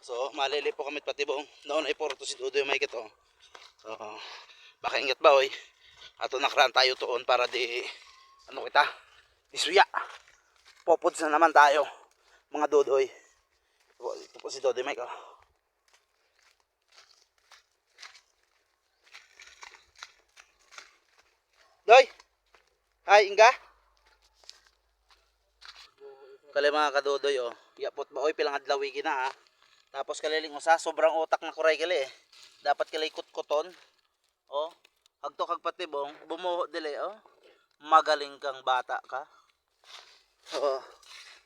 So, malili po kami pati buong. Noon ay puro to si Dudoy may kito. So, baka ingat ba oy. Ato nakaraan tayo toon para di ano kita? Di suya. Popods na naman tayo. Mga Dudoy. Ito po si Dudoy Mike. Oh. Doy. Hi, Inga. Kali mga kadudoy oh. Yapot ba oy pilang adlaw gina ah. Tapos kaliling usa sobrang utak na kuray kali eh. Dapat kali kutkuton. Oh. Hagto kag patibong bumuho dili oh. Magaling kang bata ka. Oh.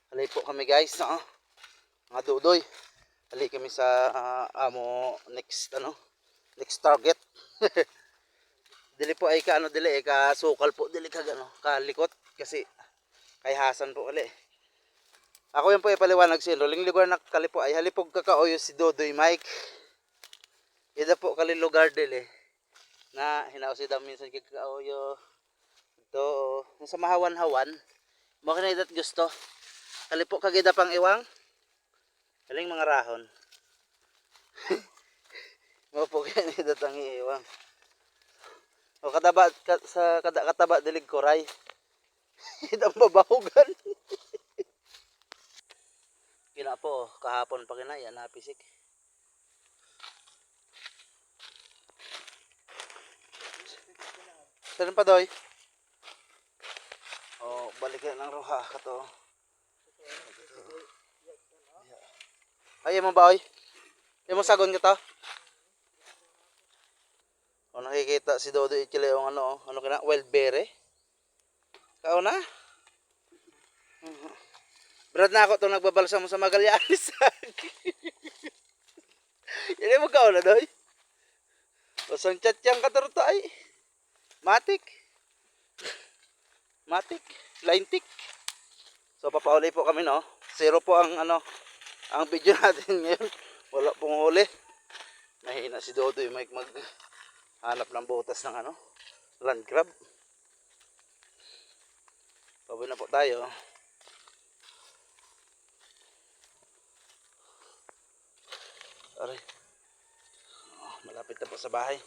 Halay po kami guys no. Mga dudoy. Halay kami sa amo next ano. Next target. Dili po ay ka ano dili ka sukal po dili ka ano kalikot kasi kay Hasan po kali. Ako yan po ipaliwanag sa rolling lugar na kali po ay halipog kakauyo si Dudoy Mike. Ida po kali lugar dili na hinausi daw minsan kakauyo. Ito sa mahawan-hawan mo kinidat gusto. Kali po kagida pang iwang. Kaling mga rahon. Mo po kinidat ang iwang. O kataba sa kataba dilig koray. Idang babahugan. Kina po kahapon pa kinaya napisik. Saan pa doy? Oh, balik na ng roha kato. Ay mo ba oy? Imo sagon ka to? O nakikita si Dodo Ichile yung ano kina wild berry. Kao na? Brad na ako itong nagbabalsa mo sa Magallanes. Yan mo kao na doy. Basang chat yang kataruta ay. Matik. Matik. Line tick. So papauli po kami no. Zero po ang ang video natin ngayon. Wala pong huli. Mahina si Dodo yung mag hanap ng butas ng land crab. Paboy na po tayo. Aray. Oh, malapit na po sa bahay.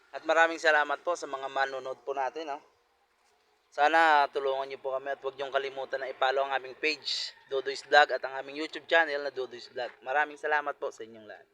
At maraming salamat po sa mga manonood po natin. No? Sana tulungan niyo po kami at huwag niyong kalimutan na i-follow ang aming page, Dodoy's Vlog, at ang aming YouTube channel na Dodoy's Vlog. Maraming salamat po sa inyong lahat.